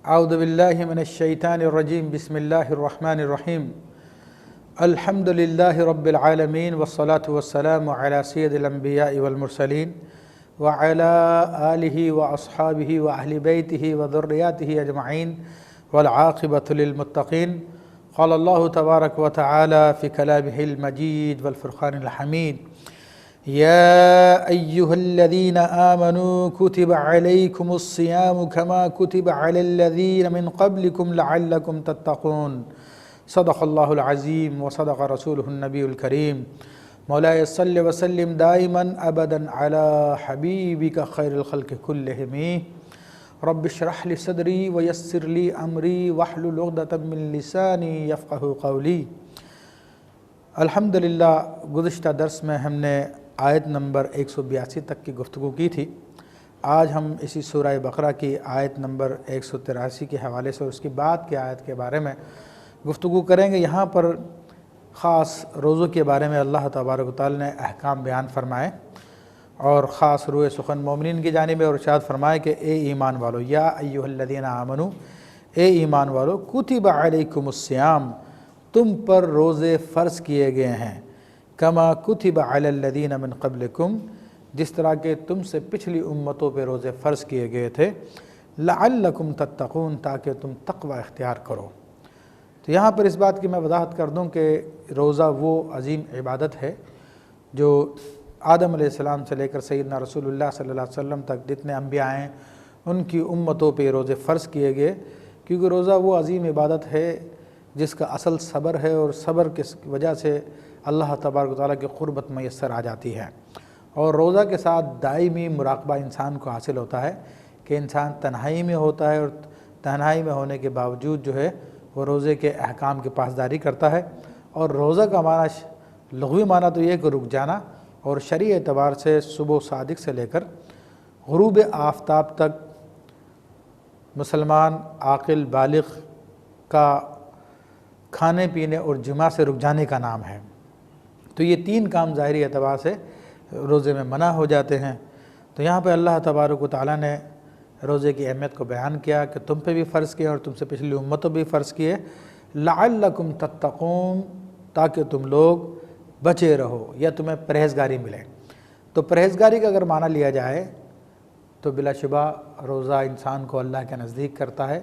اعوذ باللہ من الشیطان الرجیم بسم اللہ الرحمن الرحیم الحمد للہ رب العالمین والصلاة والسلام علی سید الانبیاء والمرسلین وعلی آلہ واصحابہ واہل بیتہ وذریاتہ اجمعین والعاقبۃ للمتقین قال اللہ تبارک وتعالی فی کلامہ المجید والفرقان الحمید یا ایہا الذین آمنوا کتب علیکم الصیام کما کتب علی الذین من قبلکم لعلکم تتقون صدق اللہ العظیم وصدق رسولہ النبی الکریم مولاي صل وسلم دائما ابدا على حبیبک خیر الخلق کلہم رب اشرح لی صدری ویسر لی امری واحلل عقدۃ من لسانی یفقہوا قولی۔ الحمدللہ گزشتہ درس میں ہم نے آیت نمبر 182 تک کی گفتگو کی تھی۔ آج ہم اسی سورہ بقرہ کی آیت نمبر 183 کے حوالے سے اور اس کی بعد کی آیت کے بارے میں گفتگو کریں گے۔ یہاں پر خاص روزوں کے بارے میں اللہ تبارک و تعالی نے احکام بیان فرمائے اور خاص روئے سخن مومنین کی جانب اور ارشاد فرمائے کہ اے ایمان والو، یا ایھا الذین آمنو، اے ایمان والو، کتب علیکم الصیام، تم پر روزے فرض کیے گئے ہیں، کما کتب علی الذین من قبلکم، جس طرح کہ تم سے پچھلی امتوں پہ روزے فرض کیے گئے تھے، لعلکم تتقون، تاکہ تم تقوی اختیار کرو۔ تو یہاں پر اس بات کی میں وضاحت کر دوں کہ روزہ وہ عظیم عبادت ہے جو آدم علیہ السلام سے لے کر سیدنا رسول اللہ صلی اللہ علیہ وسلم تک جتنے انبیاء ہیں ان کی امتوں پہ روزے فرض کیے گئے، کیونکہ روزہ وہ عظیم عبادت ہے جس کا اصل صبر ہے، اور صبر کی وجہ سے اللہ تبارک و تعالیٰ کی قربت میسر آ جاتی ہے۔ اور روزہ کے ساتھ دائمی مراقبہ انسان کو حاصل ہوتا ہے کہ انسان تنہائی میں ہوتا ہے، اور تنہائی میں ہونے کے باوجود جو ہے وہ روزے کے احکام کی پاسداری کرتا ہے۔ اور روزہ کا معنی لغوی معنی تو یہ کہ رک جانا، اور شرعی اعتبار سے صبح صادق سے لے کر غروب آفتاب تک مسلمان عاقل بالغ کا کھانے پینے اور جماع سے رک جانے کا نام ہے۔ تو یہ تین کام ظاہری اعتبار سے روزے میں منع ہو جاتے ہیں۔ تو یہاں پہ اللہ تبارک و تعالیٰ نے روزے کی اہمیت کو بیان کیا کہ تم پہ بھی فرض کیے اور تم سے پچھلی امتوں بھی فرض کیے، لعلکم تتقون، تاکہ تم لوگ بچے رہو یا تمہیں پرہیزگاری ملے۔ تو پرہیزگاری کا اگر معنی لیا جائے تو بلا شبہ روزہ انسان کو اللہ کے نزدیک کرتا ہے،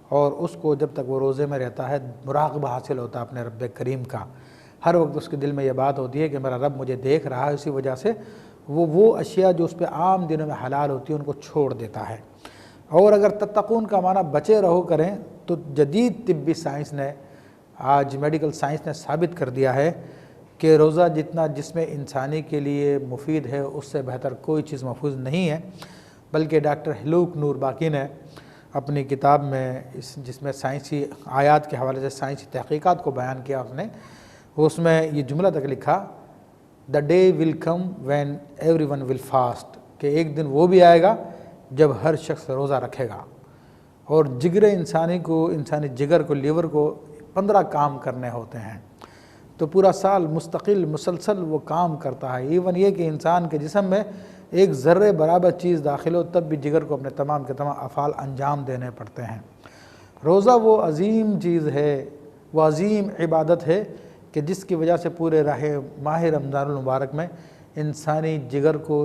اور اس کو جب تک وہ روزے میں رہتا ہے مراقبہ حاصل ہوتا ہے اپنے رب کریم کا۔ ہر وقت اس کے دل میں یہ بات ہوتی ہے کہ میرا رب مجھے دیکھ رہا ہے، اسی وجہ سے وہ اشیاء جو اس پہ عام دنوں میں حلال ہوتی ہیں ان کو چھوڑ دیتا ہے۔ اور اگر تتقون کا معنی بچے رہو کریں تو جدید طبی سائنس نے، آج میڈیکل سائنس نے ثابت کر دیا ہے کہ روزہ جتنا جسم انسانی کے لیے مفید ہے اس سے بہتر کوئی چیز محفوظ نہیں ہے۔ بلکہ ڈاکٹر ہلوک نور باقی نے اپنی کتاب میں جس میں سائنسی آیات کے حوالے سے سائنسی تحقیقات کو بیان کیا، اس میں یہ جملہ تک لکھا، "The day will come when everyone will fast"، کہ ایک دن وہ بھی آئے گا جب ہر شخص روزہ رکھے گا، اور انسانی جگر کو، لیور کو 15 کام کرنے ہوتے ہیں۔ تو پورا سال مستقل مسلسل وہ کام کرتا ہے، ایون یہ کہ انسان کے جسم میں ایک ذرے برابر چیز داخل ہو تب بھی جگر کو اپنے تمام کے تمام افعال انجام دینے پڑتے ہیں۔ روزہ وہ عظیم چیز ہے، وہ عظیم عبادت ہے کہ جس کی وجہ سے پورے ماہ رمضان المبارک میں انسانی جگر کو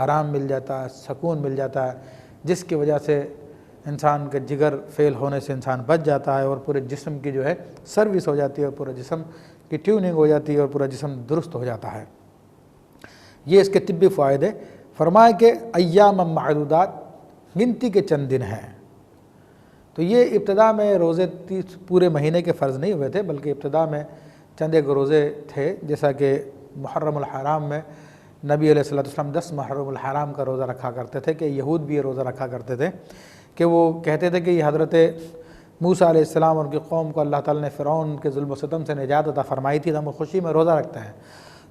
آرام مل جاتا ہے، سکون مل جاتا ہے، جس کی وجہ سے انسان کا جگر فیل ہونے سے انسان بچ جاتا ہے، اور پورے جسم کی جو ہے سروس ہو جاتی ہے، اور پورے جسم کی ٹیوننگ ہو جاتی ہے، اور پورا جسم درست ہو جاتا ہے۔ یہ اس کے طبی فوائد ہے۔ فرمایا کہ ایام معدودات، گنتی کے چند دن ہیں۔ تو یہ ابتدا میں روزے پورے مہینے کے فرض نہیں ہوئے تھے، بلکہ ابتدا میں چند ایک روزے تھے، جیسا کہ محرم الحرام میں نبی علیہ السلام 10 محرم الحرام کا روزہ رکھا کرتے تھے، کہ یہود بھی یہ روزہ رکھا کرتے تھے، کہ وہ کہتے تھے کہ یہ حضرت موسیٰ علیہ السلام اور ان کی قوم کو اللہ تعالیٰ نے فرعون کے ظلم و ستم سے نجات عطا فرمائی تھی، تو ہم خوشی میں روزہ رکھتے ہیں۔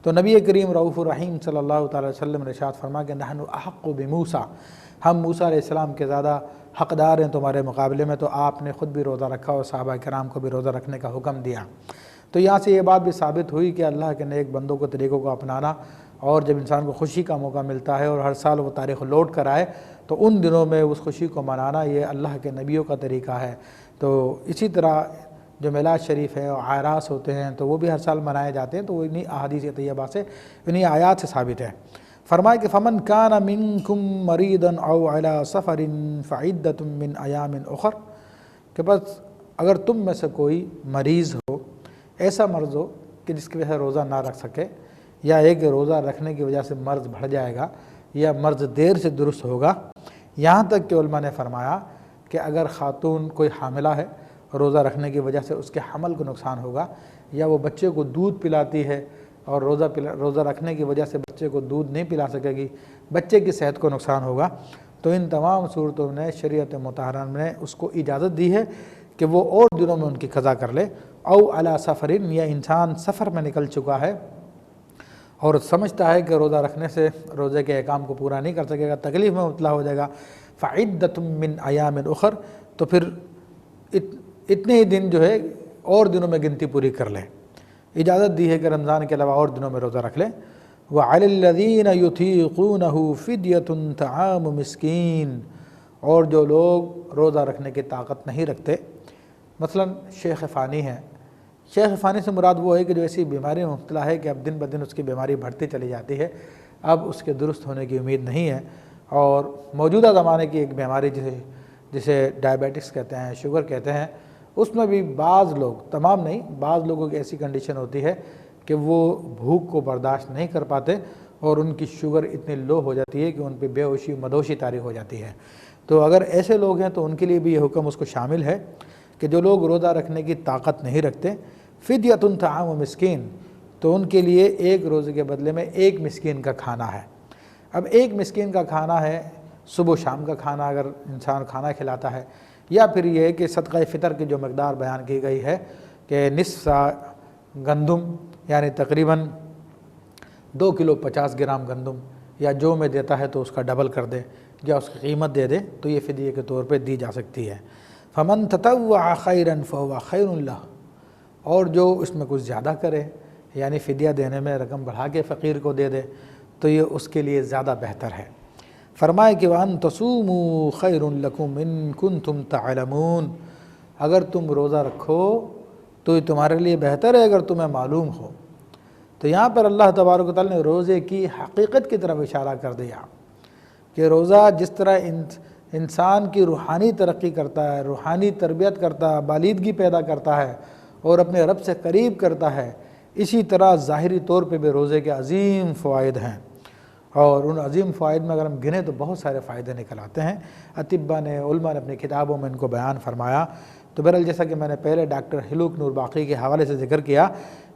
تو نبی کریم رؤوف الرحیم صلی اللہ تعالی وسلم نے ارشاد فرمایا کہ نحن احق بموسیٰ، ہم موسیٰ علیہ السلام کے زیادہ حقدار ہیں تمہارے مقابلے میں۔ تو آپ نے خود بھی روزہ رکھا اور صحابہ کرام کو بھی روزہ رکھنے کا حکم دیا۔ تو یہاں سے یہ بات بھی ثابت ہوئی کہ اللہ کے نیک بندوں کو طریقوں کو اپنانا اور جب انسان کو خوشی کا موقع ملتا ہے اور ہر سال وہ تاریخ لوٹ کر آئے تو ان دنوں میں اس خوشی کو منانا یہ اللہ کے نبیوں کا طریقہ ہے۔ تو اسی طرح جو میلاد شریف ہے اور اعراس ہوتے ہیں تو وہ بھی ہر سال منائے جاتے ہیں، تو وہ انہی احادیث طیبہ سے، انہی آیات سے ثابت ہے۔ فرمائے کہ فمن کان منکم مریضا او علی سفر فعدۃ من ایام اخر، کہ بس اگر تم میں سے کوئی مریض ہو، ایسا مرض ہو کہ جس کی وجہ سے روزہ نہ رکھ سکے، یا ایک روزہ رکھنے کی وجہ سے مرض بڑھ جائے گا یا مرض دیر سے درست ہوگا، یہاں تک کہ علماء نے فرمایا کہ اگر خاتون کوئی حاملہ ہے، روزہ رکھنے کی وجہ سے اس کے حمل کو نقصان ہوگا، یا وہ بچے کو دودھ پلاتی ہے اور روزہ رکھنے کی وجہ سے بچے کو دودھ نہیں پلا سکے گی، بچے کی صحت کو نقصان ہوگا، تو ان تمام صورتوں میں شریعت مطہرہ نے اس کو اجازت دی ہے کہ وہ اور دنوں میں ان کی قضا کر لے۔ او علی سفرن، یا انسان سفر میں نکل چکا ہے اور سمجھتا ہے کہ روزہ رکھنے سے روزے کے احکام کو پورا نہیں کر سکے گا، تکلیف میں مبتلا ہو جائے گا، فعدۃ من ایام اخر، تو پھر اتنے ہی دن جو ہے اور دنوں میں گنتی پوری کر لے۔ اجازت دی ہے کہ رمضان کے علاوہ اور دنوں میں روزہ رکھ لے۔ وعلی الذین یطیقونہ فدیۃ طعام مسکین، اور جو لوگ روزہ رکھنے کی طاقت نہیں رکھتے، مثلا شیخ فانی ہے، شیخ فانی سے مراد وہ ہے کہ جو ایسی بیماری میں مبتلا ہے کہ اب دن بدن اس کی بیماری بڑھتی چلی جاتی ہے، اب اس کے درست ہونے کی امید نہیں ہے، اور موجودہ زمانے کی ایک بیماری جسے ڈائبیٹکس کہتے ہیں، شوگر کہتے ہیں، اس میں بھی بعض لوگ، تمام نہیں، بعض لوگوں کی ایسی کنڈیشن ہوتی ہے کہ وہ بھوک کو برداشت نہیں کر پاتے اور ان کی شوگر اتنی لو ہو جاتی ہے کہ ان پہ بے ہوشی مدوشی طاری ہو جاتی ہے۔ تو اگر ایسے لوگ ہیں تو ان کے لیے بھی یہ حکم اس کو شامل ہے کہ جو لوگ روزہ رکھنے کی طاقت نہیں رکھتے، فدیۃ طعام مسکین، تو ان کے لیے ایک روزے کے بدلے میں ایک مسکین کا کھانا ہے۔ اب ایک مسکین کا کھانا ہے، صبح و شام کا کھانا اگر انسان کھانا کھلاتا ہے، یا پھر یہ ہے کہ صدقہ فطر کی جو مقدار بیان کی گئی ہے کہ نصف سا گندم، یعنی تقریباً 2 کلو 50 گرام گندم، یا جو میں دیتا ہے تو اس کا ڈبل کر دے یا اس کی قیمت دے دے، تو یہ فدیے کے طور پہ دی جا سکتی ہے۔ فمن تطوع خیرا فهو خیر لہ، اور جو اس میں کچھ زیادہ کرے، یعنی فدیہ دینے میں رقم بڑھا کے فقیر کو دے دے، تو یہ اس کے لیے زیادہ بہتر ہے۔ فرمائے کہ وَأَن تَصُومُوا خَيْرٌ لَكُمْ إِن كُنتُمْ تَعْلَمُونَ، اگر تم روزہ رکھو تو یہ تمہارے لیے بہتر ہے اگر تمہیں معلوم ہو۔ تو یہاں پر اللہ تبارک و تعالیٰ نے روزے کی حقیقت کی طرف اشارہ کر دیا کہ روزہ جس طرح انسان کی روحانی ترقی کرتا ہے، روحانی تربیت کرتا ہے، بالیدگی پیدا کرتا ہے اور اپنے رب سے قریب کرتا ہے، اسی طرح ظاہری طور پہ بھی روزے کے عظیم فوائد ہیں، اور ان عظیم فوائد میں اگر ہم گنیں تو بہت سارے فائدے نکل آتے ہیں۔ اطباء نے، علماء نے اپنی کتابوں میں ان کو بیان فرمایا۔ تو بہرحال جیسا کہ میں نے پہلے ڈاکٹر ہلوک نور باقی کے حوالے سے ذکر کیا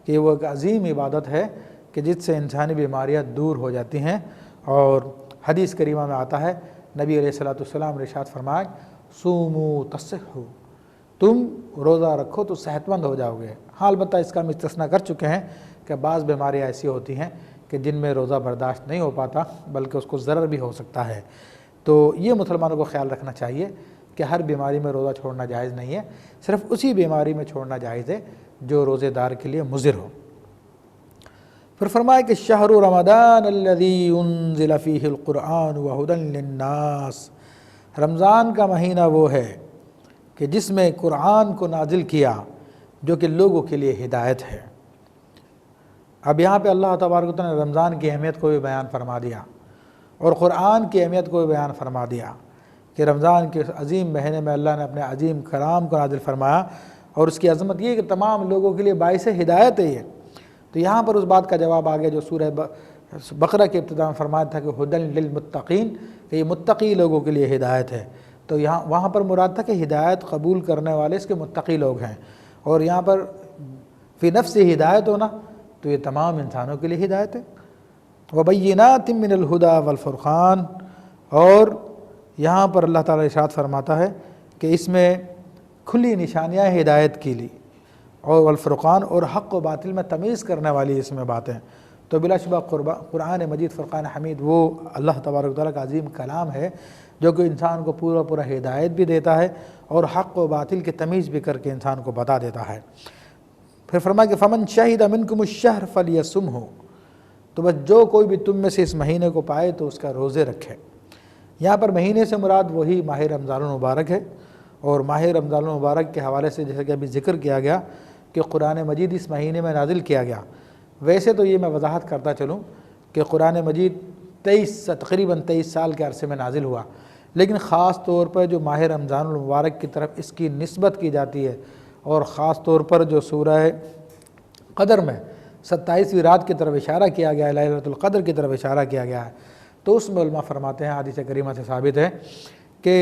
کہ وہ ایک عظیم عبادت ہے کہ جس سے انسانی بیماریاں دور ہو جاتی ہیں، اور حدیث کریمہ میں آتا ہے، نبی علیہ الصلوۃ والسلام نے ارشاد فرمایا، صوموا تصحوا، تم روزہ رکھو تو صحت مند ہو جاؤ گے۔ ہاں البتہ اس کا ہم استثناء کر چکے ہیں کہ بعض بیماریاں ایسی ہوتی ہیں کہ جن میں روزہ برداشت نہیں ہو پاتا بلکہ اس کو ضرر بھی ہو سکتا ہے۔ تو یہ مسلمانوں کو خیال رکھنا چاہیے کہ ہر بیماری میں روزہ چھوڑنا جائز نہیں ہے، صرف اسی بیماری میں چھوڑنا جائز ہے جو روزے دار کے لیے مضر ہو۔ پھر فرمایا کہ شہر رمضان الذی انزل فیہ القرآن وہدی للناس، رمضان کا مہینہ وہ ہے کہ جس میں قرآن کو نازل کیا جو کہ لوگوں کے لیے ہدایت ہے۔ اب یہاں پہ اللہ تبارک و تعالیٰ نے رمضان کی اہمیت کو بھی بیان فرما دیا اور قرآن کی اہمیت کو بھی بیان فرما دیا کہ رمضان کے عظیم مہینے میں اللہ نے اپنے عظیم کلام کو نازل فرمایا، اور اس کی عظمت یہ ہے کہ تمام لوگوں کے لیے باعث ہدایت ہے یہ۔ تو یہاں پر اس بات کا جواب آ گیا جو سورہ بقرہ کے ابتدا میں فرمایا تھا کہ ھدی للمتقین، کہ یہ متقی لوگوں کے لیے ہدایت ہے، تو وہاں پر مراد تھا کہ ہدایت قبول کرنے والے اس کے متقی لوگ ہیں، اور یہاں پر فی نفس ہدایت ہونا تو یہ تمام انسانوں کے لیے ہدایت ہے۔ وبینات من الہدی والفرقان، اور یہاں پر اللہ تعالیٰ ارشاد فرماتا ہے کہ اس میں کھلی نشانیاں ہدایت کے لیے، اور والفرقان، اور حق و باطل میں تمیز کرنے والی اس میں باتیں۔ تو بلا شبہ قرآن مجید فرقان حمید وہ اللہ تبارک و تعالیٰ کا عظیم کلام ہے جو کہ انسان کو پورا ہدایت بھی دیتا ہے اور حق و باطل کی تمیز بھی کر کے انسان کو بتا دیتا ہے۔ پھر فرمایا کہ فمن شہد منکم الشہر فلیصمہ، تو بس جو کوئی بھی تم میں سے اس مہینے کو پائے تو اس کا روزے رکھے۔ یہاں پر مہینے سے مراد وہی ماہ رمضان المبارک ہے، اور ماہ رمضان المبارک کے حوالے سے جیسے کہ ابھی ذکر کیا گیا کہ قرآن مجید اس مہینے میں نازل کیا گیا۔ ویسے تو یہ میں وضاحت کرتا چلوں کہ قرآن مجید تقریباً 23 سال کے عرصے میں نازل ہوا، لیکن خاص طور پر جو ماہ رمضان المبارک کی طرف اس کی نسبت کی جاتی ہے، اور خاص طور پر جو سورہ قدر میں 27ویں رات کی طرف اشارہ کیا گیا ہے، لیلۃ القدر کی طرف اشارہ کیا گیا ہے، تو اس میں علماء فرماتے ہیں، حدیث کریمہ سے ثابت ہے کہ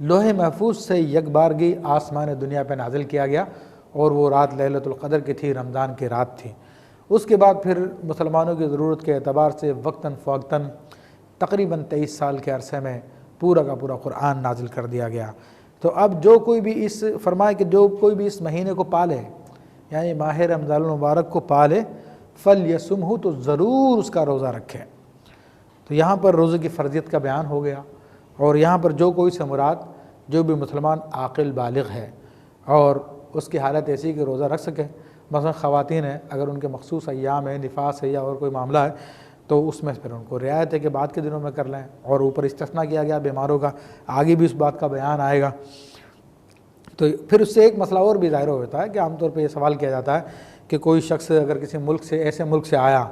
لوح محفوظ سے یک بارگی آسمان دنیا پہ نازل کیا گیا، اور وہ رات لیلۃ القدر کی تھی، رمضان کی رات تھی۔ اس کے بعد پھر مسلمانوں کی ضرورت کے اعتبار سے وقتاً فوقتاً تقریباً 23 سال کے عرصے میں پورا کا پورا قرآن نازل کر دیا گیا۔ تو اب جو کوئی بھی فرمائے کہ جو کوئی بھی اس مہینے کو پالے، یعنی ماہ رمضان المبارک کو پالے، فَلْيَصُمْهُ، تو ضرور اس کا روزہ رکھے۔ تو یہاں پر روزے کی فرضیت کا بیان ہو گیا، اور یہاں پر جو کوئی سے مراد جو بھی مسلمان عاقل بالغ ہے اور اس کی حالت ایسی کہ روزہ رکھ سکے، مثلا خواتین ہیں، اگر ان کے مخصوص ایام ہیں، نفاس ہے یا اور کوئی معاملہ ہے، تو اس میں پھر ان کو رعایت ہے کہ بعد کے دنوں میں کر لیں، اور اوپر استثناء کیا گیا بیماروں کا، آگے بھی اس بات کا بیان آئے گا۔ تو پھر اس سے ایک مسئلہ اور بھی ظاہر ہوتا ہے کہ عام طور پہ یہ سوال کیا جاتا ہے کہ کوئی شخص اگر کسی ملک سے ایسے ملک سے آیا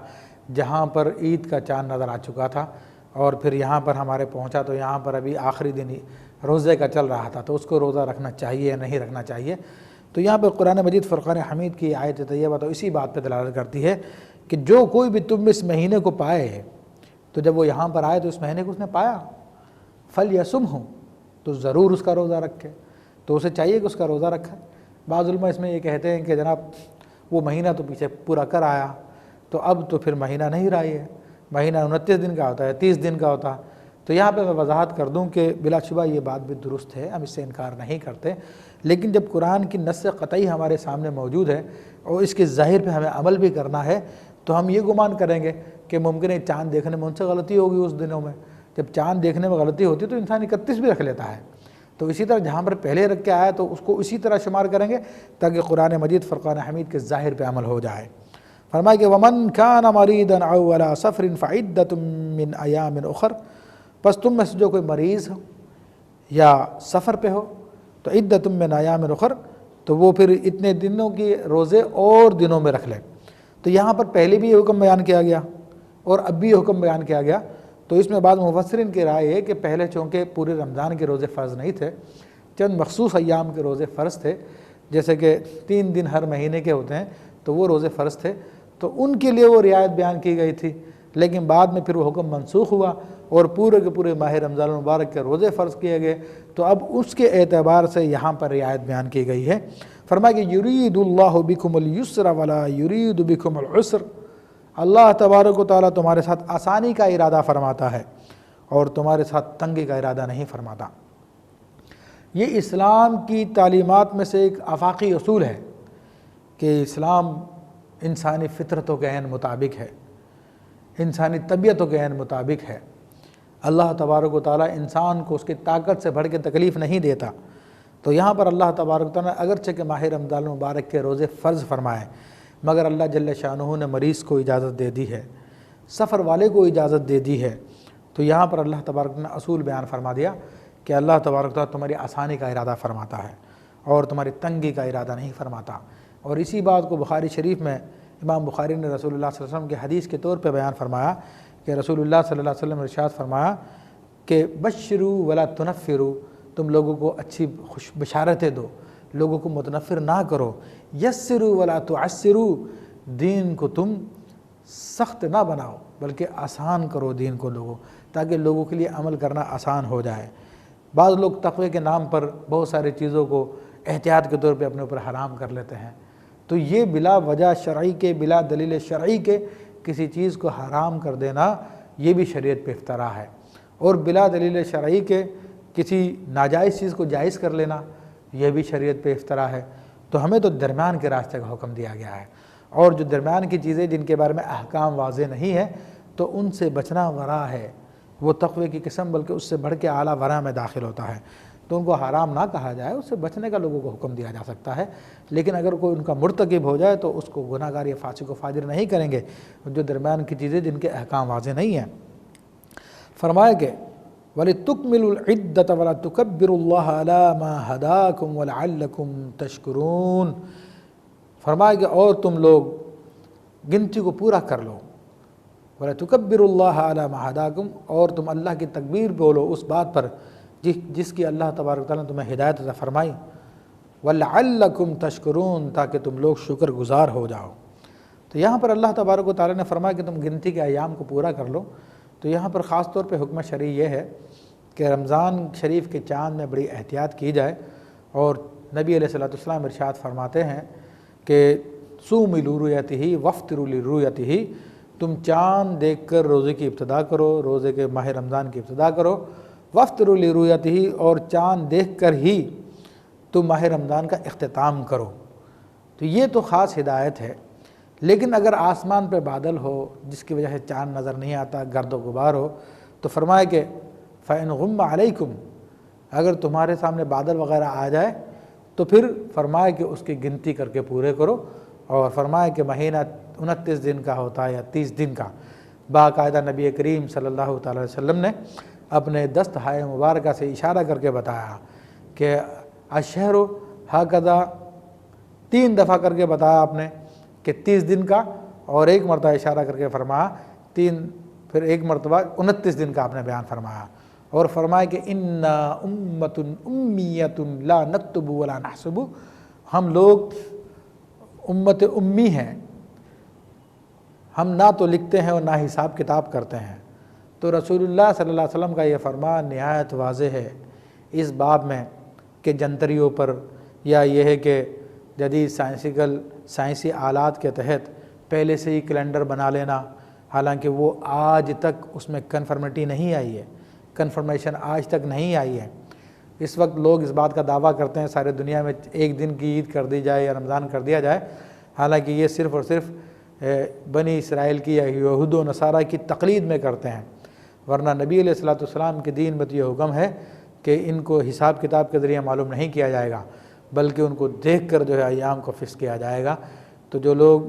جہاں پر عید کا چاند نظر آ چکا تھا، اور پھر یہاں پر ہمارے پہنچا تو یہاں پر ابھی آخری دن ہی روزے کا چل رہا تھا، تو اس کو روزہ رکھنا چاہیے یا نہیں رکھنا چاہیے؟ تو یہاں پر قرآن مجید فرقان حمید کی آیت طیبہ تو اسی بات پہ دلالت کرتی ہے کہ جو کوئی بھی تم اس مہینے کو پائے، تو جب وہ یہاں پر آئے تو اس مہینے کو اس نے پایا، فَلْيَصُمْهُ، تو ضرور اس کا روزہ رکھے، تو اسے چاہیے کہ اس کا روزہ رکھے۔ بعض علماء اس میں یہ کہتے ہیں کہ جناب وہ مہینہ تو پیچھے پورا کر آیا، تو اب تو پھر مہینہ نہیں رہا، ہے مہینہ 29 دن کا ہوتا ہے، 30 دن کا ہوتا ہے۔ تو یہاں پہ میں وضاحت کر دوں کہ بلا شبہ یہ بات بھی درست ہے، ہم اس سے انکار نہیں کرتے، لیکن جب قرآن کی نص قطعی ہمارے سامنے موجود ہے اور اس کے ظاہر پہ ہمیں عمل بھی کرنا ہے، تو ہم یہ گمان کریں گے کہ ممکن ہے چاند دیکھنے میں ان سے غلطی ہوگی اس دنوں میں۔ جب چاند دیکھنے میں غلطی ہوتی ہے تو انسان 31 بھی رکھ لیتا ہے، تو اسی طرح جہاں پر پہلے رکھ کے آیا تو اس کو اسی طرح شمار کریں گے تاکہ قرآن مجید فرقان حمید کے ظاہر پہ عمل ہو جائے۔ فرمایا کہ وَمَنْ كَانَ مَرِيضًا أَوْ عَلَىٰ سَفْرٍ فَعِدَّةٌ مِّنْ أَيَّامٍ أُخَرَ، بس تم میں سے جو کوئی مریض ہو یا سفر پہ ہو تو عدۃ من ایام اخر، تو وہ پھر اتنے دنوں کی روزے اور دنوں میں رکھ لے۔ تو یہاں پر پہلے بھی یہ حکم بیان کیا گیا اور اب بھی یہ حکم بیان کیا گیا، تو اس میں بعض مفسرین کی رائے ہے کہ پہلے چونکہ پورے رمضان کے روزے فرض نہیں تھے، چند مخصوص ایام کے روزے فرض تھے، جیسے کہ 3 دن ہر مہینے کے ہوتے ہیں، تو وہ روزے فرض تھے، تو ان کے لیے وہ رعایت بیان کی گئی تھی، لیکن بعد میں پھر وہ حکم منسوخ ہوا اور پورے کے پورے ماہ رمضان المبارک کے روزے فرض کیے گئے، تو اب اس کے اعتبار سے یہاں پر رعایت بیان کی گئی ہے۔ فرمایا کہ یرید اللہ بکم اليسر ولا یرید بکم العسر، اللہ تبارک و تعالیٰ تمہارے ساتھ آسانی کا ارادہ فرماتا ہے اور تمہارے ساتھ تنگی کا ارادہ نہیں فرماتا۔ یہ اسلام کی تعلیمات میں سے ایک آفاقی اصول ہے کہ اسلام انسانی فطرتوں کے عین مطابق ہے، انسانی طبیعتوں کے عین مطابق ہے۔ اللہ تبارک و تعالیٰ انسان کو اس کی طاقت سے بڑھ کے تکلیف نہیں دیتا، تو یہاں پر اللہ تبارک و تعالیٰ نے اگرچہ کہ ماہ رمضان المبارک کے روزے فرض فرمائے، مگر اللہ جل شانہ نے مریض کو اجازت دے دی ہے، سفر والے کو اجازت دے دی ہے، تو یہاں پر اللہ تبارک نے اصول بیان فرما دیا کہ اللہ تبارک و تعالیٰ تمہاری آسانی کا ارادہ فرماتا ہے اور تمہاری تنگی کا ارادہ نہیں فرماتا۔ اور اسی بات کو بخاری شریف میں امام بخاری نے رسول اللہ صلی اللہ علیہ وسلم کے حدیث کے طور پہ بیان فرمایا کہ رسول اللہ صلی اللہ علیہ وسلم نے ارشاد فرمایا کہ بشروا ولا تنفروا، تم لوگوں کو اچھی خوش بشارتیں دو، لوگوں کو متنفر نہ کرو، یسروا ولا تعسروا، دین کو تم سخت نہ بناؤ بلکہ آسان کرو دین کو لوگوں، تاکہ لوگوں کے لیے عمل کرنا آسان ہو جائے۔ بعض لوگ تقوی کے نام پر بہت ساری چیزوں کو احتیاط کے طور پہ اپنے اوپر حرام کر لیتے ہیں، تو یہ بلا وجہ شرعی کے، بلا دلیل شرعی کے کسی چیز کو حرام کر دینا یہ بھی شریعت پہ افتراء ہے، اور بلا دلیل شرعی کے کسی ناجائز چیز کو جائز کر لینا یہ بھی شریعت پہ افتراء ہے۔ تو ہمیں تو درمیان کے راستے کا حکم دیا گیا ہے، اور جو درمیان کی چیزیں جن کے بارے میں احکام واضح نہیں ہے تو ان سے بچنا ورع ہے، وہ تقوی کی قسم بلکہ اس سے بڑھ کے اعلیٰ ورع میں داخل ہوتا ہے۔ تو ان کو حرام نہ کہا جائے، اس سے بچنے کا لوگوں کو حکم دیا جا سکتا ہے، لیکن اگر کوئی ان کا مرتکب ہو جائے تو اس کو گناہ گار یا فاسق و فاجر نہیں کریں گے، جو درمیان کی چیزیں جن کے احکام واضح نہیں ہیں۔ فرمایا کہ وَلِتُكْمِلُوا الْعِدَّةَ وَلَتُكَبِّرُوا اللَّهَ عَلَى مَا هَدَاكُمْ وَلَعَلَّكُمْ تَشْكُرُونَ، فرمایا کہ اور تم لوگ گنتی کو پورا کر لو، وَلَتُكَبِّرُوا اللَّهَ عَلَى مَا هَدَاكُمْ، اور تم اللہ کی تکبیر بولو اس بات پر جس کی اللہ تبارک و تعالیٰ نے تمہیں ہدایت عطا فرمائی، وَلَعَلَّكُمْ تَشْكُرُونَ، تاکہ تم لوگ شکر گزار ہو جاؤ۔ تو یہاں پر اللہ تبارک و تعالیٰ نے فرمایا کہ تم گنتی کے ایام کو پورا کر لو، تو یہاں پر خاص طور پہ حکم شرعی یہ ہے کہ رمضان شریف کے چاند میں بڑی احتیاط کی جائے، اور نبی علیہ الصلوۃ والسلام ارشاد فرماتے ہیں کہ صوموا لرؤیتہ وافطروا لرؤیتہ، تم چاند دیکھ کر روزے کی ابتدا کرو، روزے کے ماہ رمضان کی ابتدا کرو، وافطروا لرؤیتہ، اور چاند دیکھ کر ہی تم ماہ رمضان کا اختتام کرو۔ تو یہ تو خاص ہدایت ہے، لیکن اگر آسمان پہ بادل ہو جس کی وجہ سے چاند نظر نہیں آتا، گرد و غبار ہو، تو فرمایا کہ فَإِنْ غُمَّ عَلَيْكُمْ، اگر تمہارے سامنے بادل وغیرہ آ جائے تو پھر فرمایا کہ اس کی گنتی کر کے پورے کرو، اور فرمایا کہ مہینہ 29 دن کا ہوتا ہے یا 30 دن کا۔ باقاعدہ نبی کریم صلی اللہ تعالی علیہ وسلم نے اپنے دست ہائے مبارکہ سے اشارہ کر کے بتایا کہ الشہر ہکذا، 3 دفعہ کر کے بتایا آپ نے کہ 30 دن کا، اور ایک مرتبہ اشارہ کر کے فرمایا 3، پھر ایک مرتبہ 29 دن کا آپ نے بیان فرمایا، اور فرمایا کہ انا امۃ امیۃ لا نکتب ولا نحسب، ہم لوگ امت امی ہیں، ہم نہ تو لکھتے ہیں اور نہ حساب کتاب کرتے ہیں۔ تو رسول اللہ صلی اللہ علیہ وسلم کا یہ فرمان نہایت واضح ہے اس باب میں کہ جنتریوں پر، یا یہ ہے کہ جدید سائنسی آلات کے تحت پہلے سے ہی کیلنڈر بنا لینا، حالانکہ وہ آج تک اس میں کنفرمیٹی نہیں آئی ہے، کنفرمیشن آج تک نہیں آئی ہے۔ اس وقت لوگ اس بات کا دعویٰ کرتے ہیں سارے دنیا میں ایک دن کی عید کر دی جائے یا رمضان کر دیا جائے، حالانکہ یہ صرف اور صرف بنی اسرائیل کی یا یہود و نصارہ کی تقلید میں کرتے ہیں، ورنہ نبی علیہ الصلوۃ والسلام کے دین میں تو یہ حکم ہے کہ ان کو حساب کتاب کے ذریعے معلوم نہیں کیا جائے گا، بلکہ ان کو دیکھ کر جو ہے ایام کو فکس کیا جائے گا۔ تو جو لوگ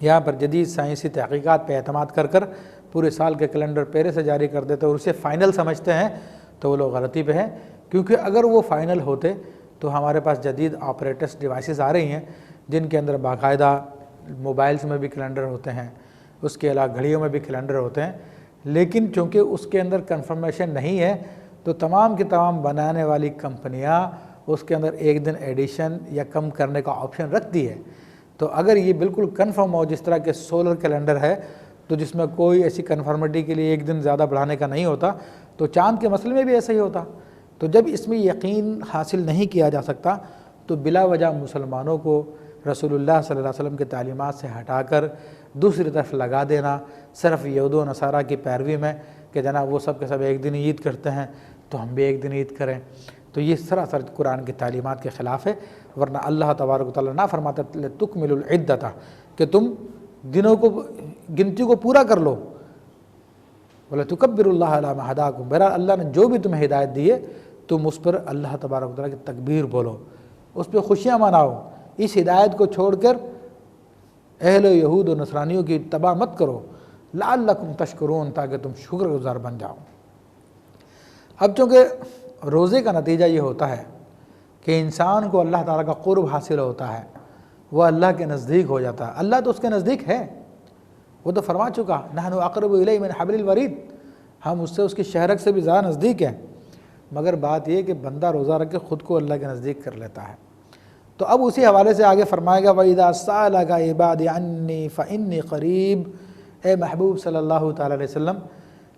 یہاں پر جدید سائنسی تحقیقات پہ اعتماد کر کر پورے سال کے کیلنڈر پہلے سے جاری کر دیتے اور اسے فائنل سمجھتے ہیں، تو وہ لوگ غلطی پہ ہیں، کیونکہ اگر وہ فائنل ہوتے تو ہمارے پاس جدید آپریٹس ڈیوائسز آ رہی ہیں جن کے اندر باقاعدہ موبائلز میں بھی کیلنڈر ہوتے ہیں، اس کے علاوہ گھڑیوں میں بھی کیلنڈر ہوتے ہیں، لیکن چونکہ اس کے اندر کنفرمیشن نہیں ہے تو تمام کی تمام بنانے والی کمپنیاں اس کے اندر ایک دن ایڈیشن یا کم کرنے کا آپشن رکھتی ہے۔ تو اگر یہ بالکل کنفرم ہو، جس طرح کے سولر کیلنڈر ہے تو جس میں کوئی ایسی کنفرمٹی کے لیے ایک دن زیادہ بڑھانے کا نہیں ہوتا، تو چاند کے مسئلے میں بھی ایسا ہی ہوتا۔ تو جب اس میں یقین حاصل نہیں کیا جا سکتا تو بلا وجہ مسلمانوں کو رسول اللہ صلی اللہ علیہ وسلم کے تعلیمات سے ہٹا کر دوسری طرف لگا دینا، صرف یہود و نصارہ کی پیروی میں کہ جناب وہ سب کے سب ایک دن عید کرتے ہیں تو ہم بھی ایک دن عید کریں، تو یہ سراسر قرآن کی تعلیمات کے خلاف ہے۔ ورنہ اللہ تبارک و تعالیٰ نہ فرماتا تکمل العدۃ، کہ تم دنوں کو گنتی کو پورا کر لو، بولے تکبر اللہ علی ما ہداکم، بہرحال اللہ نے جو بھی تمہیں ہدایت دی ہے تم اس پر اللہ تبارک و تعالیٰ کی تکبیر بولو، اس پہ خوشیاں مناؤ، اس ہدایت کو چھوڑ کر اہل یہود و نصرانیوں کی اتباع مت کرو، لعلکم تشکرون، تاکہ تم شکر گزار بن جاؤ۔ اب چونکہ روزے کا نتیجہ یہ ہوتا ہے کہ انسان کو اللہ تعالیٰ کا قرب حاصل ہوتا ہے، وہ اللہ کے نزدیک ہو جاتا ہے، اللہ تو اس کے نزدیک ہے، وہ تو فرما چکا نحن اقرب الیہ من حبل الورید، ہم اس سے اس کی شہرک سے بھی زیادہ نزدیک ہیں، مگر بات یہ کہ بندہ روزہ رکھ کے خود کو اللہ کے نزدیک کر لیتا ہے۔ تو اب اسی حوالے سے آگے فرمائے گا وَإِذَا سَأَلَكَ عِبَادِي عَنِّي فَإِنِّي قَرِيب، اے محبوب صلی اللہ تعالیٰ علیہ وسلم،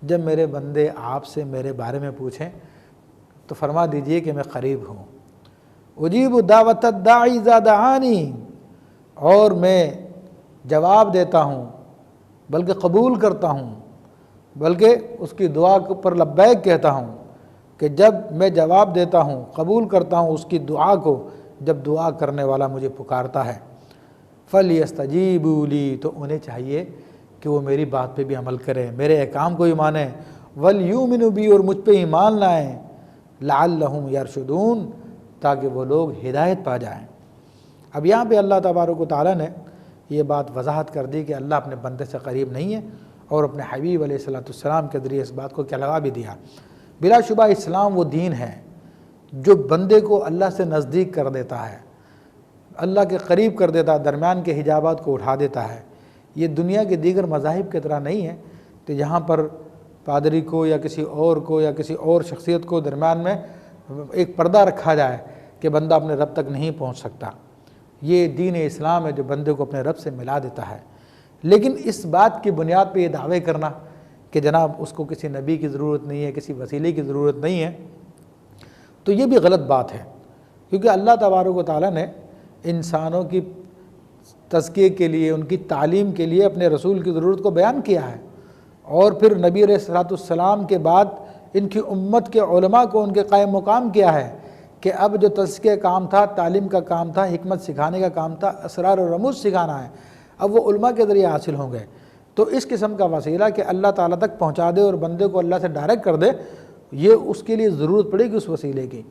جب میرے بندے آپ سے میرے بارے میں پوچھیں تو فرما دیجئے کہ میں قریب ہوں، اجیب دعوت الداعی اذا دعانی، اور میں جواب دیتا ہوں بلکہ قبول کرتا ہوں، بلکہ اس کی دعا پر لبیک کہتا ہوں، کہ جب میں جواب دیتا ہوں قبول کرتا ہوں اس کی دعا کو جب دعا کرنے والا مجھے پکارتا ہے، فَلْيَسْتَجِيبُوا لِي، تو انہیں چاہیے کہ وہ میری بات پہ بھی عمل کریں، میرے احکام کو ہی مانیں، وَلْيُؤْمِنُوا بِي، اور مجھ پہ ایمان لائیں، لعلہم یرشدون، تاکہ وہ لوگ ہدایت پا جائیں۔ اب یہاں پہ اللہ تبارک و تعالیٰ نے یہ بات وضاحت کر دی کہ اللہ اپنے بندے سے قریب نہیں ہے، اور اپنے حبیب علیہ السلام کے ذریعے اس بات کو کیا لگا بھی دیا۔ بلا شبہ اسلام وہ دین ہے جو بندے کو اللہ سے نزدیک کر دیتا ہے، اللہ کے قریب کر دیتا ہے، درمیان کے حجابات کو اٹھا دیتا ہے۔ یہ دنیا کے دیگر مذاہب کی طرح نہیں ہے کہ جہاں پر پادری کو یا کسی اور کو یا کسی اور شخصیت کو درمیان میں ایک پردہ رکھا جائے کہ بندہ اپنے رب تک نہیں پہنچ سکتا۔ یہ دین اسلام ہے جو بندے کو اپنے رب سے ملا دیتا ہے۔ لیکن اس بات کی بنیاد پہ یہ دعوے کرنا کہ جناب اس کو کسی نبی کی ضرورت نہیں ہے، کسی وسیلے کی ضرورت نہیں ہے، تو یہ بھی غلط بات ہے، کیونکہ اللہ تبارک و تعالیٰ نے انسانوں کی تزکیے کے لیے، ان کی تعلیم کے لیے اپنے رسول کی ضرورت کو بیان کیا ہے، اور پھر نبی علیہ السلام کے بعد ان کی امت کے علماء کو ان کے قائم مقام کیا ہے کہ اب جو تزکیہ کام تھا، تعلیم کا کام تھا، حکمت سکھانے کا کام تھا، اسرار و رموز سکھانا ہے، اب وہ علماء کے ذریعے حاصل ہوں گے۔ تو اس قسم کا وسیلہ کہ اللہ تعالیٰ تک پہنچا دے اور بندے کو اللہ سے ڈائریکٹ کر دے، یہ اس کے لیے ضرورت پڑے گی اس وسیلے کی۔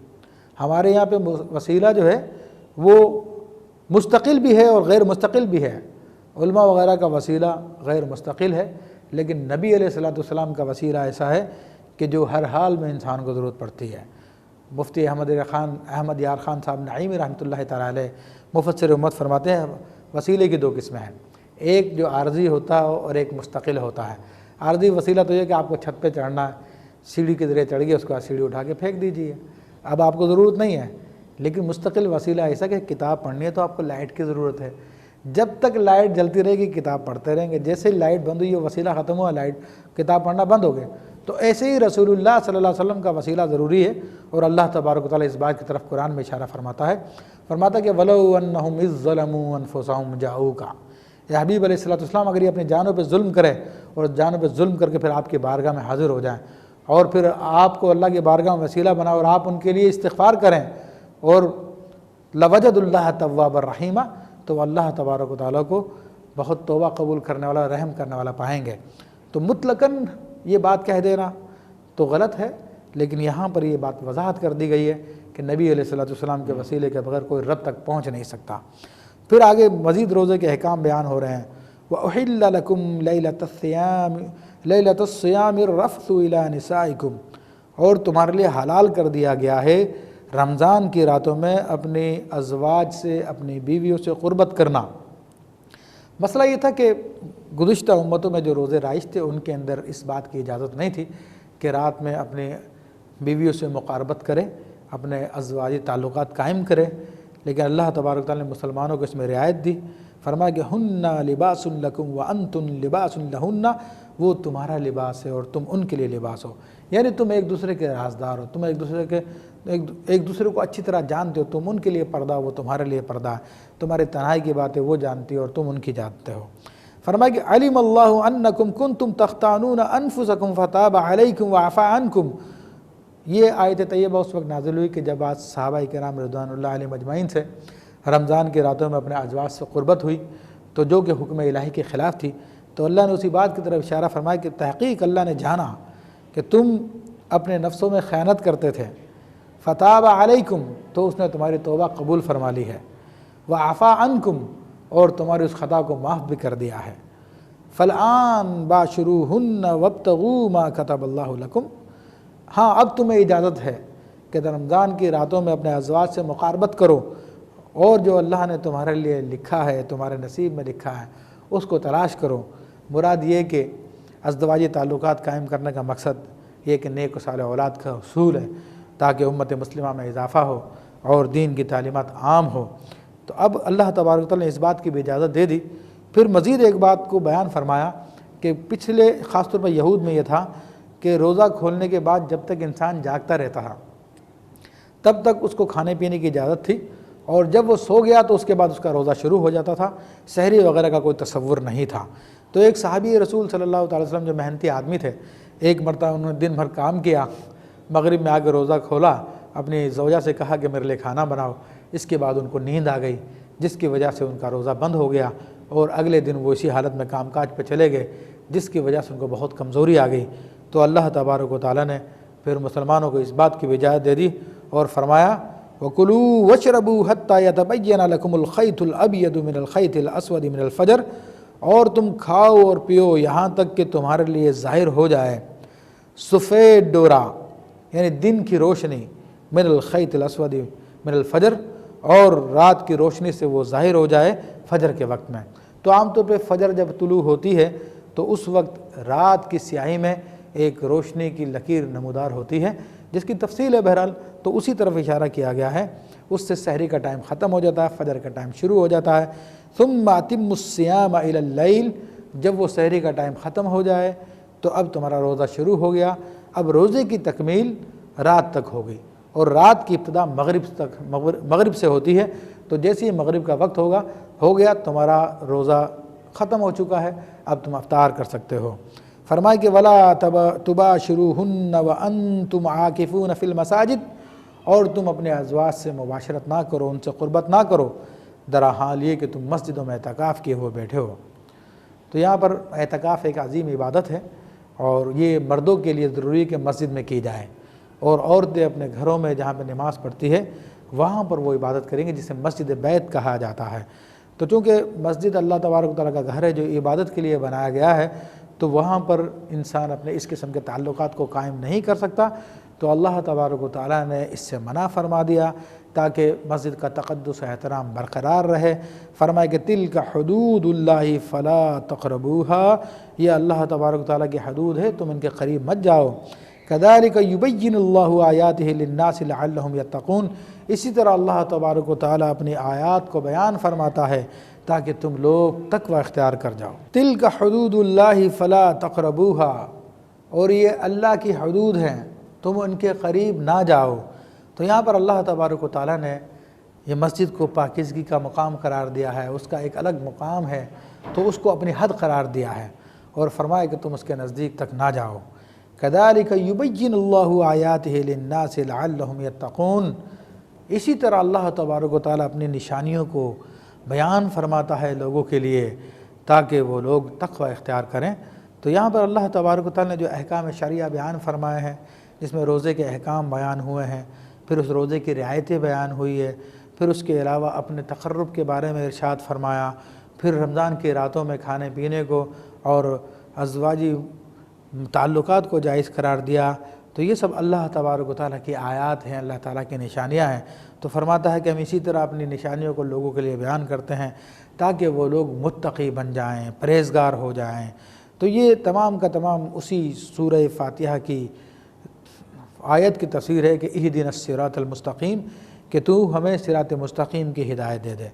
ہمارے یہاں پہ وسیلہ جو ہے وہ مستقل بھی ہے اور غیر مستقل بھی ہے۔ علماء وغیرہ کا وسیلہ غیر مستقل ہے، لیکن نبی علیہ السلام کا وسیلہ ایسا ہے کہ جو ہر حال میں انسان کو ضرورت پڑتی ہے۔ مفتی احمد یار خان صاحب نعیمی رحمۃ اللہ تعالیٰ علیہ مفسر امت فرماتے ہیں وسیلے کی دو قسمیں ہیں، ایک جو عارضی ہوتا ہے اور ایک مستقل ہوتا ہے۔ عارضی وسیلہ تو یہ کہ آپ کو چھت پہ چڑھنا ہے، سیڑھی کے ذریعے چڑھ گئے، اس کے بعد سیڑھی اٹھا کے پھینک دیجیے، اب آپ کو ضرورت نہیں ہے۔ لیکن مستقل وسیلہ ایسا کہ کتاب پڑھنی ہے تو آپ کو لائٹ کی ضرورت ہے، جب تک لائٹ جلتی رہے گی کتاب پڑھتے رہیں گے، جیسے لائٹ بند ہوئی، یہ وسیلہ ختم ہوا، لائٹ کتاب پڑھنا بند ہو گئے۔ تو ایسے ہی رسول اللہ صلی اللہ علیہ وسلم کا وسیلہ ضروری ہے، اور اللہ تبارک و تعالیٰ اس بات کی طرف قرآن میں اشارہ فرماتا ہے کہ وَلَوْ أَنَّهُمْ إِذ ظَّلَمُوا أَنفُسَهُمْ جَاءُوكَ، اے حبیب علیہ السلام اگر یہ اپنی جانوں پہ ظلم کرے اور جانوں پہ ظلم کر کے پھر آپ کی بارگاہ میں حاضر ہو جائیں اور پھر آپ کو اللہ کی بارگاہ میں وسیلہ بنا اور آپ ان کے لیے استغفار کریں اور لَوَجَدُ اللَّهَ تَوَّابًا رَحِيمًا، تو اللہ تبارک و تعالیٰ کو بہت توبہ قبول کرنے والا، رحم کرنے والا پائیں گے۔ تو مطلقاً یہ بات کہہ دینا تو غلط ہے، لیکن یہاں پر یہ بات وضاحت کر دی گئی ہے کہ نبی علیہ السلام کے وسیلے کے بغیر کوئی رب تک پہنچ نہیں سکتا۔ پھر آگے مزید روزے کے احکام بیان ہو رہے ہیں۔ وَأُحِلَّ لَكُمْ لَيْلَةَ الصِّيَامِ الرَّفْثُ إِلَىٰ نِسَائِكُمْ، اور تمہارے لیے حلال کر دیا گیا ہے رمضان کی راتوں میں اپنے ازواج سے، اپنی بیویوں سے قربت کرنا۔ مسئلہ یہ تھا کہ گزشتہ امتوں میں جو روزے رائج تھے ان کے اندر اس بات کی اجازت نہیں تھی کہ رات میں اپنی بیویوں سے مقاربت کرے، اپنے ازواجی تعلقات قائم کرے، لیکن اللہ تبارک تعالیٰ نے مسلمانوں کو اس میں رعایت دی، فرمایا کہ ہن لباس لکم وانتم لباس لہن، وہ تمہارا لباس ہے اور تم ان کے لیے لباس ہو، یعنی تم ایک دوسرے کے رازدار ہو، تم ایک دوسرے کو اچھی طرح جانتے ہو، تم ان کے لیے پردہ، وہ تمہارے لیے پردہ، تمہارے تنہائی کی باتیں وہ جانتی ہو اور تم ان کی جانتے ہو۔ فرمایا کہ علم اللہ انکم کنتم تختانون انفسکم فتاب علیکم وعفا عنکم، یہ آیت طیبہ اس وقت نازل ہوئی کہ جب آج صحابہ کرام رضوان اللہ علیہ مجمعین سے رمضان کی راتوں میں اپنے ازواج سے قربت ہوئی تو جو کہ حکم الہی کے خلاف تھی، تو اللہ نے اسی بات کی طرف اشارہ فرمایا کہ تحقیق اللہ نے جانا کہ تم اپنے نفسوں میں خیانت کرتے تھے، فتاب علیکم، تو اس نے تمہاری توبہ قبول فرما لی ہے، وعفا عنکم، اور تمہاری اس خطا کو معاف بھی کر دیا ہے، فالآن باشروہن وابتغوا ما کتب اللہ لکم، ہاں اب تمہیں اجازت ہے کہ رمضان کی راتوں میں اپنے ازواج سے مقاربت کرو اور جو اللہ نے تمہارے لیے لکھا ہے، تمہارے نصیب میں لکھا ہے، اس کو تلاش کرو۔ مراد یہ کہ ازدواجی تعلقات قائم کرنے کا مقصد یہ کہ نیک و صالح اولاد کا حصول ہے تاکہ امت مسلمہ میں اضافہ ہو اور دین کی تعلیمات عام ہو۔ تو اب اللہ تبارک و تعالیٰ نے اس بات کی بھی اجازت دے دی۔ پھر مزید ایک بات کو بیان فرمایا کہ پچھلے خاص طور پر یہود میں یہ تھا کہ روزہ کھولنے کے بعد جب تک انسان جاگتا رہتا تھا تب تک اس کو کھانے پینے کی اجازت تھی، اور جب وہ سو گیا تو اس کے بعد اس کا روزہ شروع ہو جاتا تھا، سحری وغیرہ کا کوئی تصور نہیں تھا۔ تو ایک صحابی رسول صلی اللہ علیہ وسلم جو محنتی آدمی تھے، ایک مرتبہ انہوں نے دن بھر کام کیا، مغرب میں آ کے روزہ کھولا، اپنی زوجہ سے کہا کہ میرے لیے کھانا بناؤ، اس کے بعد ان کو نیند آ گئی جس کی وجہ سے ان کا روزہ بند ہو گیا، اور اگلے دن وہ اسی حالت میں کام کاج پہ چلے گئے جس کی وجہ سے ان کو بہت کمزوری آ گئی۔ تو اللہ تبارک و تعالیٰ نے پھر مسلمانوں کو اس بات کی اجازت دے دی اور فرمایا وَكُلُوا وَاشْرَبُوا حَتَّى يَتَبَيَّنَ لَكُمُ الْخَيْطُ الْأَبْيَضُ مِنَ الْخَيْطِ الْأَسْوَدِ مِنَ الْفَجْرِ، اور تم کھاؤ اور پیو یہاں تک کہ تمہارے لیے ظاہر ہو جائے سفید ڈورا یعنی دن کی روشنی من الخیط الاسود من الفجر، اور رات کی روشنی سے وہ ظاہر ہو جائے فجر کے وقت میں۔ تو عام طور پہ فجر جب طلوع ہوتی ہے تو اس وقت رات کی سیاہی میں ایک روشنی کی لکیر نمودار ہوتی ہے، جس کی تفصیل ہے بہرحال، تو اسی طرف اشارہ کیا گیا ہے۔ اس سے سحری کا ٹائم ختم ہو جاتا ہے، فجر کا ٹائم شروع ہو جاتا ہے۔ ثم اتموا الصیام الی اللیل، جب وہ سحری کا ٹائم ختم ہو جائے تو اب تمہارا روزہ شروع ہو گیا۔ اب روزے کی تکمیل رات تک ہوگی، اور رات کی ابتدا مغرب سے ہوتی ہے، تو جیسے ہی مغرب کا وقت ہو گیا تمہارا روزہ ختم ہو چکا ہے، اب تم افطار کر سکتے ہو۔ فرمائے کہ وَلَا تُبَاشِرُوهُنَّ وَأَنْتُمْ عَاكِفُونَ فِي الْمَسَاجِدِ، اور تم اپنے ازواج سے مباشرت نہ کرو، ان سے قربت نہ کرو، درا حال یہ کہ تم مسجدوں میں اعتکاف کیے ہوئے بیٹھے ہو۔ تو یہاں پر اعتکاف ایک عظیم عبادت ہے، اور یہ مردوں کے لیے ضروری ہے کہ مسجد میں کی جائے، اور عورتیں اپنے گھروں میں جہاں پہ نماز پڑھتی ہے وہاں پر وہ عبادت کریں گے، جسے مسجد بیت کہا جاتا ہے۔ تو چونکہ مسجد اللہ تبارک و تعالیٰ کا گھر ہے جو عبادت کے لیے بنایا گیا ہے، تو وہاں پر انسان اپنے اس قسم کے تعلقات کو قائم نہیں کر سکتا، تو اللہ تبارک و تعالیٰ نے اس سے منع فرما دیا تاکہ مسجد کا تقدس و احترام برقرار رہے۔ فرمائے کہ تلک حدود اللہ فلا تقربوها، یہ اللہ تبارک و تعالیٰ کی حدود ہے، تم ان کے قریب مت جاؤ۔ کذالک یبین اللہ آیاتہ للناس لعلہم یتقون، اسی طرح اللہ تبارک و تعالیٰ اپنی آیات کو بیان فرماتا ہے تاکہ تم لوگ تقوی اختیار کر جاؤ۔ تلک حدود اللہ فلا تقربوها، اور یہ اللہ کی حدود ہیں، تم ان کے قریب نہ جاؤ۔ تو یہاں پر اللہ تبارک و تعالیٰ نے یہ مسجد کو پاکیزگی کا مقام قرار دیا ہے، اس کا ایک الگ مقام ہے، تو اس کو اپنی حد قرار دیا ہے، اور فرمایا کہ تم اس کے نزدیک تک نہ جاؤ۔ کذالک یبین اللہ آیاتہ للناس لعلہم یتقون، اسی طرح اللہ تبارک و تعالیٰ اپنی نشانیوں کو بیان فرماتا ہے لوگوں کے لیے تاکہ وہ لوگ تقوی اختیار کریں۔ تو یہاں پر اللہ تبارک و تعالیٰ نے جو احکام شرعیہ بیان فرمائے ہیں، جس میں روزے کے احکام بیان ہوئے ہیں، پھر اس روزے کی رعایتیں بیان ہوئی ہے، پھر اس کے علاوہ اپنے تقرب کے بارے میں ارشاد فرمایا، پھر رمضان کی راتوں میں کھانے پینے کو اور ازواجی تعلقات کو جائز قرار دیا، تو یہ سب اللہ تبارک و تعالیٰ کی آیات ہیں، اللہ تعالیٰ کی نشانیاں ہیں۔ تو فرماتا ہے کہ ہم اسی طرح اپنی نشانیوں کو لوگوں کے لیے بیان کرتے ہیں تاکہ وہ لوگ متقی بن جائیں، پرہیزگار ہو جائیں۔ تو یہ تمام کا تمام اسی سورہ فاتحہ کی آیت کی تفسیر ہے کہ اہدنا الصراط المستقیم، کہ تو ہمیں صراط مستقیم کی ہدایت دے دے۔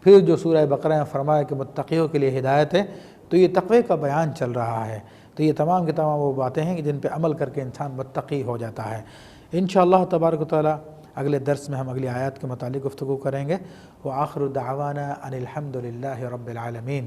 پھر جو سورہ بقرہ میں فرمایا کہ متقیوں کے لیے ہدایت ہے، تو یہ تقوی کا بیان چل رہا ہے۔ تو یہ تمام کی تمام وہ باتیں ہیں کہ جن پہ عمل کر کے انسان متقی ہو جاتا ہے۔ انشاءاللہ تبارک و تعالیٰ اگلے درس میں ہم اگلی آیات کے متعلق گفتگو کریں گے۔ وآخر دعوانا ان الحمد للہ رب العالمین۔